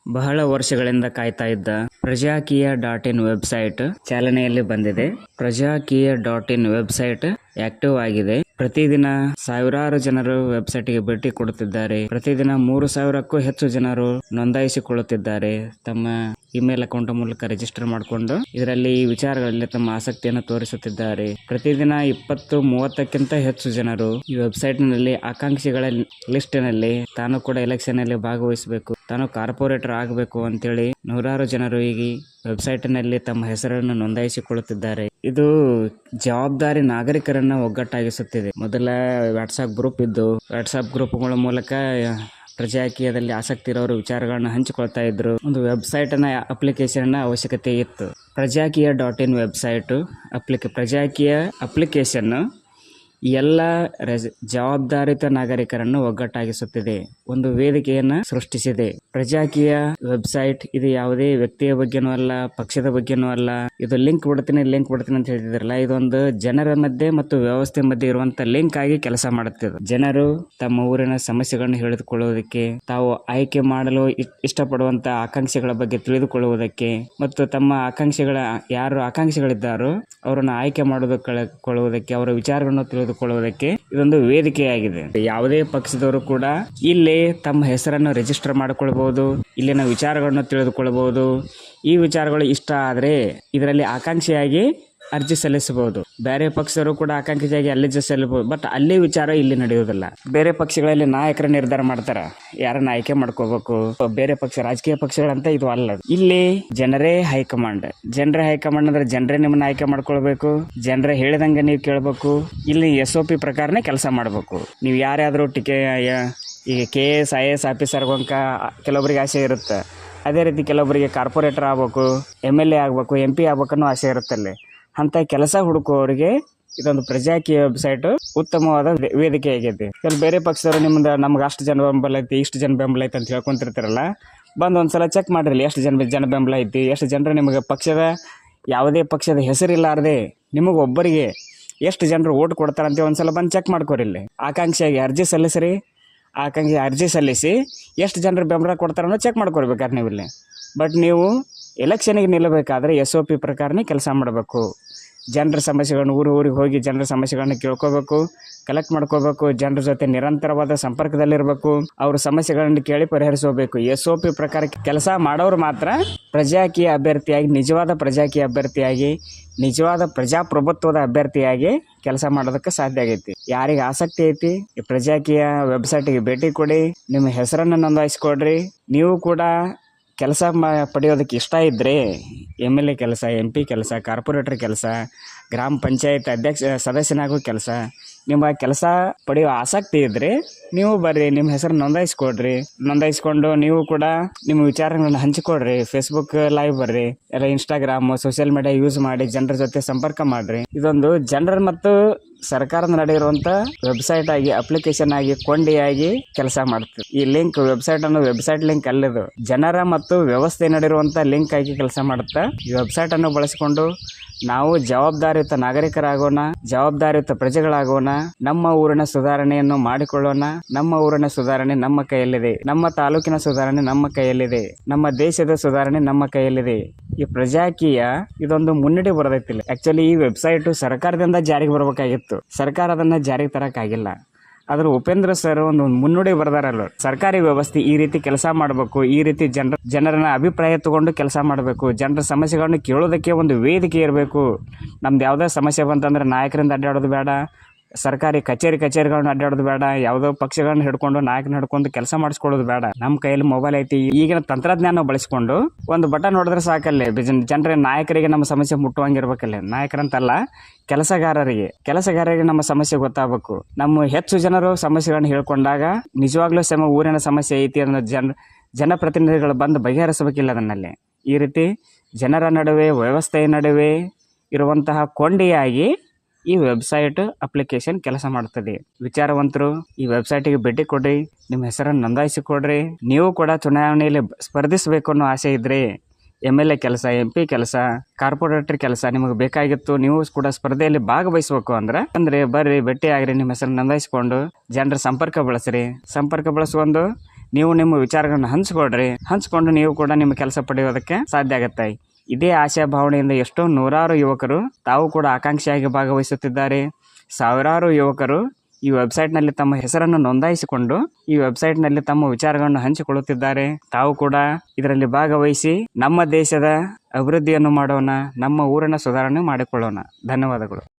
ಬಹಳ ವರ್ಷಗಳಿಂದ ಕಾಯ್ತಾ ಇದ್ದ ಪ್ರಜಾಕೀಯ.in ವೆಬ್ಸೈಟ್ ಚಾಲನೆಯಲ್ಲಿ ಬಂದಿದೆ. ಪ್ರಜಾಕೀಯ.in ವೆಬ್ಸೈಟ್ ಆಕ್ಟಿವ್ ಆಗಿದೆ. ಪ್ರತಿದಿನ ಸಾವಿರಾರು ಜನರು ವೆಬ್ಸೈಟ್ಗೆ ಭೇಟಿ ಕೊಡುತ್ತಿದ್ದಾರೆ. ಪ್ರತಿದಿನ 3,000ಕ್ಕೂ ಹೆಚ್ಚು ಜನರು ನೋಂದಾಯಿಸಿಕೊಳ್ಳುತ್ತಿದ್ದಾರೆ. ತಮ್ಮ ಇಮೇಲ್ ಅಕೌಂಟ್ ಮೂಲಕ ರಿಜಿಸ್ಟರ್ ಮಾಡಿಕೊಂಡು ಇದರಲ್ಲಿ ಈ ವಿಚಾರಗಳಲ್ಲಿ ತಮ್ಮ ಆಸಕ್ತಿಯನ್ನು ತೋರಿಸುತ್ತಿದ್ದಾರೆ. ಪ್ರತಿದಿನ 20-30ಕ್ಕಿಂತ ಹೆಚ್ಚು ಜನರು ಈ ವೆಬ್ಸೈಟ್ ನಲ್ಲಿ ಆಕಾಂಕ್ಷಿಗಳ ಲಿಸ್ಟ್ ನಲ್ಲಿ ತಾನು ಕೂಡ ಎಲೆಕ್ಷನ್ ನಲ್ಲಿ ಭಾಗವಹಿಸಬೇಕು, ತಾನು ಕಾರ್ಪೊರೇಟರ್ ಆಗಬೇಕು ಅಂತೇಳಿ ನೂರಾರು ಜನರು ಈಗ ವೆಬ್ಸೈಟ್ ನಲ್ಲಿ ತಮ್ಮ ಹೆಸರನ್ನು ನೋಂದಾಯಿಸಿಕೊಳ್ಳುತ್ತಿದ್ದಾರೆ. ಇದು ಜವಾಬ್ದಾರಿ ನಾಗರಿಕರನ್ನ ಒಗ್ಗಟ್ಟಾಗಿಸುತ್ತಿದೆ. ಮೊದಲ ವಾಟ್ಸ್ಆಪ್ ಗ್ರೂಪ್ ಇದ್ದು, ವಾಟ್ಸ್ಆಪ್ ಗ್ರೂಪ್ಗಳ ಮೂಲಕ ಪ್ರಜಾಕೀಯದಲ್ಲಿ ಆಸಕ್ತಿ ಇರೋರು ವಿಚಾರಗಳನ್ನ ಹಂಚಿಕೊಳ್ತಾ ಇದ್ರು. ಒಂದು ವೆಬ್ಸೈಟ್ ಅಪ್ಲಿಕೇಶನ್ ಅವಶ್ಯಕತೆ ಇತ್ತು. ಪ್ರಜಾಕೀಯ.in ವೆಬ್ಸೈಟ್ ಪ್ರಜಾಕೀಯ ಅಪ್ಲಿಕೇಶನ್ ಎಲ್ಲ ಜವಾಬ್ದಾರಿತ ನಾಗರಿಕರನ್ನು ಒಗ್ಗಟ್ಟಾಗಿಸುತ್ತಿದೆ. ಒಂದು ವೇದಿಕೆಯನ್ನ ಸೃಷ್ಟಿಸಿದೆ. ಪ್ರಜಾಕೀಯ ವೆಬ್ಸೈಟ್ ಇದು ಯಾವುದೇ ವ್ಯಕ್ತಿಯ ಬಗ್ಗೆನೂ ಅಲ್ಲ, ಪಕ್ಷದ ಬಗ್ಗೆನೂ ಅಲ್ಲ. ಇದು ಲಿಂಕ್ ಬಿಡ್ತೀನಿ ಅಂತ ಹೇಳ್ತಿದ್ರಲ್ಲ, ಇದೊಂದು ಜನರ ಮಧ್ಯೆ ಮತ್ತು ವ್ಯವಸ್ಥೆ ಮಧ್ಯೆ ಇರುವಂತ ಲಿಂಕ್ ಆಗಿ ಕೆಲಸ ಮಾಡುತ್ತಿದೆ. ಜನರು ತಮ್ಮ ಊರಿನ ಸಮಸ್ಯೆಗಳನ್ನು ಹೇಳಿದುಕೊಳ್ಳುವುದಕ್ಕೆ, ತಾವು ಆಯ್ಕೆ ಮಾಡಲು ಇಷ್ಟಪಡುವಂತ ಆಕಾಂಕ್ಷಿಗಳ ಬಗ್ಗೆ ತಿಳಿದುಕೊಳ್ಳುವುದಕ್ಕೆ ಮತ್ತು ತಮ್ಮ ಯಾರು ಆಕಾಂಕ್ಷಿಗಳಿದ್ದಾರೋ ಅವರನ್ನು ಆಯ್ಕೆ ಮಾಡೋದಕ್ಕೆ ಅವರ ವಿಚಾರಗಳನ್ನು ತಿಳಿದುಕೊಳ್ಳುವುದಕ್ಕೆ ಇದೊಂದು ವೇದಿಕೆಯಾಗಿದೆ. ಯಾವುದೇ ಪಕ್ಷದವರು ಕೂಡ ಇಲ್ಲಿ ತಮ್ಮ ಹೆಸರನ್ನು ರಿಜಿಸ್ಟರ್ ಮಾಡಿಕೊಳ್ಳಬಹುದು, ಇಲ್ಲಿನ ವಿಚಾರಗಳನ್ನು ತಿಳಿದುಕೊಳ್ಳಬಹುದು. ಈ ವಿಚಾರಗಳು ಇಷ್ಟ ಆದ್ರೆ ಇದರಲ್ಲಿ ಆಕಾಂಕ್ಷಿಯಾಗಿ ಅರ್ಜಿ ಸಲ್ಲಿಸಬಹುದು. ಬೇರೆ ಪಕ್ಷದವರು ಕೂಡ ಆಕಾಂಕ್ಷಿಯಾಗಿ ಅರ್ಜಿ ಸಲ್ಲಿಸಬಹುದು. ಬಟ್ ಅಲ್ಲಿ ವಿಚಾರ ಇಲ್ಲಿ ನಡೆಯುವುದಿಲ್ಲ. ಬೇರೆ ಪಕ್ಷಗಳಲ್ಲಿ ನಾಯಕರ ನಿರ್ಧಾರ ಮಾಡ್ತಾರ, ಯಾರನ್ನ ಆಯ್ಕೆ ಮಾಡ್ಕೋಬೇಕು. ಬೇರೆ ರಾಜಕೀಯ ಪಕ್ಷಗಳಂತ ಇದು ಅಲ್ಲ. ಇಲ್ಲಿ ಜನರೇ ಹೈಕಮಾಂಡ್ ಅಂದ್ರೆ ಜನರೇ ನಿಮ್ಮನ್ನ ಆಯ್ಕೆ ಮಾಡ್ಕೊಳ್ಬೇಕು. ಜನರೇ ಹೇಳಿದಂಗೆ ನೀವು ಕೇಳಬೇಕು. ಇಲ್ಲಿ SOP ಪ್ರಕಾರನೇ ಕೆಲಸ ಮಾಡಬೇಕು. ನೀವು ಯಾರ್ಯಾದ್ರೂ ಈಗ KS IAS ಆಫೀಸರ್ ಕೆಲವೊಬ್ಬರಿಗೆ ಆಸೆ ಇರುತ್ತೆ. ಅದೇ ರೀತಿ ಕೆಲವೊಬ್ಬರಿಗೆ ಕಾರ್ಪೊರೇಟರ್ ಆಗ್ಬೇಕು, MLA ಆಗ್ಬೇಕು, MP ಆಗ್ಬೇಕು ಅನ್ನೋ ಆಸೆ ಇರುತ್ತಲ್ಲಿ. ಅಂತ ಕೆಲಸ ಹುಡುಕುವವರಿಗೆ ಇದೊಂದು ಪ್ರಜಾಕೀಯ ವೆಬ್ಸೈಟ್ ಉತ್ತಮವಾದ ವೇದಿಕೆ ಆಗೈತಿ. ಬೇರೆ ಪಕ್ಷದವರು ನಮ್ಗೆ ಅಷ್ಟು ಜನ ಬೆಂಬಲ ಐತಿ, ಇಷ್ಟು ಜನ ಬೆಂಬಲ ಐತಿ ಅಂತ ಹೇಳ್ಕೊಂತಿರ್ತಾರಲ್ಲ, ಬಂದು ಒಂದ್ಸಲ ಚೆಕ್ ಮಾಡ್ರಿ ಎಷ್ಟು ಜನ ಬೆಂಬಲ ಐತಿ, ಎಷ್ಟು ಜನರು ನಿಮಗೆ ಯಾವುದೇ ಪಕ್ಷದ ಹೆಸರಿಲ್ಲಾರ್ದೆ ನಿಮಗೆ ಒಬ್ಬರಿಗೆ ಎಷ್ಟು ಜನರು ಓಟ್ ಕೊಡ್ತಾರಂತೆ ಒಂದ್ಸಲ ಬಂದು ಚೆಕ್ ಮಾಡ್ಕೋರಿ. ಇಲ್ಲಿ ಆಕಾಂಕ್ಷಿಯಾಗಿ ಅರ್ಜಿ ಸಲ್ಲಿಸಿ ಎಷ್ಟು ಜನರು ಬೆಂಬಲ ಕೊಡ್ತಾರನ್ನೋ ಚೆಕ್ ಮಾಡ್ಕೊಳ್ಬೇಕಾದ್ರೆ ನೀವು ಇಲ್ಲಿ. ಬಟ್ ನೀವು ಎಲೆಕ್ಷನ್ಗೆ ನಿಲ್ಲಬೇಕಾದ್ರೆ SOP ಪ್ರಕಾರನೇ ಕೆಲಸ ಮಾಡಬೇಕು. ಜನರ ಸಮಸ್ಯೆಗಳನ್ನು ಊರಿಗೆ ಹೋಗಿ ಜನರ ಸಮಸ್ಯೆಗಳನ್ನ ಕೇಳ್ಕೋಬೇಕು, ಕಲೆಕ್ಟ್ ಮಾಡ್ಕೋಬೇಕು. ಜನರ ಜೊತೆ ನಿರಂತರವಾದ ಸಂಪರ್ಕದಲ್ಲಿರಬೇಕು. ಅವ್ರ ಸಮಸ್ಯೆಗಳನ್ನು ಕೇಳಿ ಪರಿಹರಿಸಬೇಕು. SOP ಪ್ರಕಾರ ಕೆಲಸ ಮಾಡೋರು ಮಾತ್ರ ಪ್ರಜಾಕೀಯ ಅಭ್ಯರ್ಥಿಯಾಗಿ, ನಿಜವಾದ ಪ್ರಜಾಕೀಯ ಅಭ್ಯರ್ಥಿಯಾಗಿ, ನಿಜವಾದ ಪ್ರಜಾಪ್ರಭುತ್ವದ ಅಭ್ಯರ್ಥಿಯಾಗಿ ಕೆಲಸ ಮಾಡೋದಕ್ಕೆ ಸಾಧ್ಯ ಆಗೈತಿ. ಯಾರಿಗೆ ಆಸಕ್ತಿ ಐತಿ ಈ ಪ್ರಜಾಕೀಯ ವೆಬ್ಸೈಟ್ಗೆ ಭೇಟಿ ಕೊಡಿ, ನಿಮ್ಮ ಹೆಸರನ್ನು ನೋಂದಾಯಿಸ್ಕೊಡ್ರಿ. ನೀವು ಕೂಡ ಕೆಲಸ ಪಡೆಯೋದಕ್ಕೆ ಇಷ್ಟ ಇದ್ದರೆ MLA ಕೆಲಸ, MP ಕೆಲಸ, ಕಾರ್ಪೊರೇಟರ್ ಕೆಲಸ, ಗ್ರಾಮ ಪಂಚಾಯತ್ ಸದಸ್ಯನಾಗೋ ಕೆಲಸ, ನಿಮ್ಮ ಕೆಲಸ ಪಡೆಯೋ ಆಸಕ್ತಿ ಇದ್ದರೆ ನೀವು ಬರ್ರಿ, ನಿಮ್ಮ ಹೆಸರು ನೋಂದಾಯಿಸ್ಕೊಂಡು ನೀವು ಕೂಡ ನಿಮ್ಮ ವಿಚಾರಗಳನ್ನು ಹಂಚಿಕೊಡ್ರಿ. ಫೇಸ್ಬುಕ್ ಲೈವ್ ಬರ್ರಿ, ಎಲ್ಲ ಇನ್ಸ್ಟಾಗ್ರಾಮ್, ಸೋಷಿಯಲ್ ಮೀಡಿಯಾ ಯೂಸ್ ಮಾಡಿ ಜನರ ಜೊತೆ ಸಂಪರ್ಕ ಮಾಡ್ರಿ. ಇದೊಂದು ಜನರ ಮತ್ತು ಸರ್ಕಾರದ ನಡೆ ಇರುವಂತ ವೆಬ್ಸೈಟ್ ಆಗಿ, ಅಪ್ಲಿಕೇಶನ್ ಆಗಿ, ಕೊಂಡಿಯಾಗಿ ಕೆಲಸ ಮಾಡ್ತೀವಿ. ಈ ಲಿಂಕ್ ವೆಬ್ಸೈಟ್ ಲಿಂಕ್ ಅಲ್ಲಿದು ಜನರ ಮತ್ತು ವ್ಯವಸ್ಥೆ ನಡೆಯಿರುವಂತ ಲಿಂಕ್ ಆಗಿ ಕೆಲಸ ಮಾಡುತ್ತಾ. ಈ ವೆಬ್ಸೈಟ್ ಅನ್ನು ಬಳಸಿಕೊಂಡು ನಾವು ಜವಾಬ್ದಾರಿಯುತ ನಾಗರಿಕರಾಗೋಣ, ಜವಾಬ್ದಾರಿಯುತ ಪ್ರಜೆಗಳಾಗೋಣ, ನಮ್ಮ ಊರಿನ ಸುಧಾರಣೆಯನ್ನು ಮಾಡಿಕೊಳ್ಳೋಣ. ನಮ್ಮ ಊರಿನ ಸುಧಾರಣೆ ನಮ್ಮ ಕೈಯಲ್ಲಿದೆ, ನಮ್ಮ ತಾಲೂಕಿನ ಸುಧಾರಣೆ ನಮ್ಮ ಕೈಯಲ್ಲಿದೆ, ನಮ್ಮ ದೇಶದ ಸುಧಾರಣೆ ನಮ್ಮ ಕೈಯಲ್ಲಿದೆ. ಈ ಪ್ರಜಾಕೀಯ ಇದೊಂದು ಮುನ್ನಡೆ ಬರದೈತಿಲ್ಲ. ಆಕ್ಚುಲಿ ಈ ವೆಬ್ಸೈಟ್ ಸರ್ಕಾರದಿಂದ ಜಾರಿಗೆ ಬರಬೇಕಾಗಿತ್ತು, ಸರ್ಕಾರ ಅದನ್ನ ಜಾರಿಗೆ ತರಕ್ಕಾಗಿಲ್ಲ. ಆದ್ರೆ ಉಪೇಂದ್ರ ಸರ್ ಒಂದು ಮುನ್ನುಡಿ ಬರೆದಾರಲ್ಲ, ಸರ್ಕಾರಿ ವ್ಯವಸ್ಥೆ ಈ ರೀತಿ ಕೆಲಸ ಮಾಡಬೇಕು, ಈ ರೀತಿ ಜನರನ್ನ ಅಭಿಪ್ರಾಯ ತಗೊಂಡು ಕೆಲಸ ಮಾಡಬೇಕು, ಜನರ ಸಮಸ್ಯೆಗಳನ್ನು ಕೇಳೋದಕ್ಕೆ ಒಂದು ವೇದಿಕೆ ಇರಬೇಕು. ನಮ್ದು ಯಾವುದೇ ಸಮಸ್ಯೆ ಬಂತಂದ್ರೆ ನಾಯಕರಿಂದ ಅಡ್ಡಾಡೋದು ಬೇಡ, ಸರ್ಕಾರಿ ಕಚೇರಿಗಳನ್ನ ಅಡ್ಡಾಡೋದು ಬೇಡ, ಯಾವುದೋ ಪಕ್ಷಗಳನ್ನ ಹಿಡ್ಕೊಂಡು ಕೆಲಸ ಮಾಡಿಸ್ಕೊಳ್ಳೋದು ಬೇಡ. ನಮ್ಮ ಕೈಯಲ್ಲಿ ಮೊಬೈಲ್ ಐತಿ. ಈಗಿನ ತಂತ್ರಜ್ಞಾನ ಬಳಸಿಕೊಂಡು ಒಂದು ಬಟನ್ ಹೊಡೆದ್ರೆ ಸಾಕಲ್ಲೇ ನಾಯಕರಿಗೆ ನಮ್ಮ ಸಮಸ್ಯೆ ಮುಟ್ಟುವಂಗಿರ್ಬೇಕಲ್ಲೇ. ನಾಯಕರಂತಲ್ಲ, ಕೆಲಸಗಾರರಿಗೆ ನಮ್ಮ ಸಮಸ್ಯೆ ಗೊತ್ತಾಗಬೇಕು. ನಮ್ಮ ಹೆಚ್ಚು ಜನರು ಸಮಸ್ಯೆಗಳನ್ನ ಹೇಳ್ಕೊಂಡಾಗ ನಿಜವಾಗ್ಲೂ ಊರಿನ ಸಮಸ್ಯೆ ಐತಿ ಅನ್ನೋ ಜನಪ್ರತಿನಿಧಿಗಳು ಬಂದು ಬಗೆಹರಿಸಬೇಕಿಲ್ಲ ಅದನ್ನಲ್ಲಿ. ಈ ರೀತಿ ಜನರ ನಡುವೆ, ವ್ಯವಸ್ಥೆಯ ನಡುವೆ ಇರುವಂತಹ ಕೊಂಡಿಯಾಗಿ ಈ ವೆಬ್ಸೈಟ್ ಅಪ್ಲಿಕೇಶನ್ ಕೆಲಸ ಮಾಡುತ್ತದೆ. ವಿಚಾರವಂತರು ಈ ವೆಬ್ಸೈಟ್ಗೆ ಭೇಟಿ ಕೊಡ್ರಿ, ನಿಮ್ಮ ಹೆಸರನ್ನು ನೋಂದಾಯಿಸಿಕೊಡ್ರಿ. ನೀವು ಕೂಡ ಚುನಾವಣೆಯಲ್ಲಿ ಸ್ಪರ್ಧಿಸಬೇಕು ಅನ್ನೋ ಆಸೆ ಇದ್ರೆ, MLA ಕೆಲಸ, MP ಕೆಲಸ, ಕಾರ್ಪೊರೇಟರ್ ಕೆಲಸ ನಿಮಗೆ ಬೇಕಾಗಿತ್ತು, ನೀವು ಕೂಡ ಸ್ಪರ್ಧೆಯಲ್ಲಿ ಭಾಗವಹಿಸಬೇಕು ಅಂದ್ರೆ ಬರ್ರಿ, ಭೇಟಿ ಆಗ್ರಿ, ನಿಮ್ಮ ಹೆಸರನ್ನು ನೋಂದಾಯಿಸಿಕೊಂಡು ಜನರ ಸಂಪರ್ಕ ಬಳಸ್ಕೊಂಡು ನೀವು ನಿಮ್ಮ ವಿಚಾರಗಳನ್ನ ಹಂಚ್ಕೊಂಡು ನೀವು ಕೂಡ ನಿಮ್ಮ ಕೆಲಸ ಪಡೆಯೋದಕ್ಕೆ ಸಾಧ್ಯ ಆಗುತ್ತೆ. ಇದೇ ಆಶಾ ಭಾವನೆಯಿಂದ ಎಷ್ಟೋ ನೂರಾರು ಯುವಕರು ತಾವು ಕೂಡ ಆಕಾಂಕ್ಷಿಯಾಗಿ ಭಾಗವಹಿಸುತ್ತಿದ್ದಾರೆ. ಸಾವಿರಾರು ಯುವಕರು ಈ ವೆಬ್ಸೈಟ್ನಲ್ಲಿ ತಮ್ಮ ಹೆಸರನ್ನು ನೋಂದಾಯಿಸಿಕೊಂಡು ಈ ವೆಬ್ಸೈಟ್ನಲ್ಲಿ ತಮ್ಮ ವಿಚಾರಗಳನ್ನು ಹಂಚಿಕೊಳ್ಳುತ್ತಿದ್ದಾರೆ. ತಾವು ಕೂಡ ಇದರಲ್ಲಿ ಭಾಗವಹಿಸಿ ನಮ್ಮ ದೇಶದ ಅಭಿವೃದ್ಧಿಯನ್ನು ಮಾಡೋಣ, ನಮ್ಮ ಊರಿನ ಸುಧಾರಣೆ ಮಾಡಿಕೊಳ್ಳೋಣ. ಧನ್ಯವಾದಗಳು.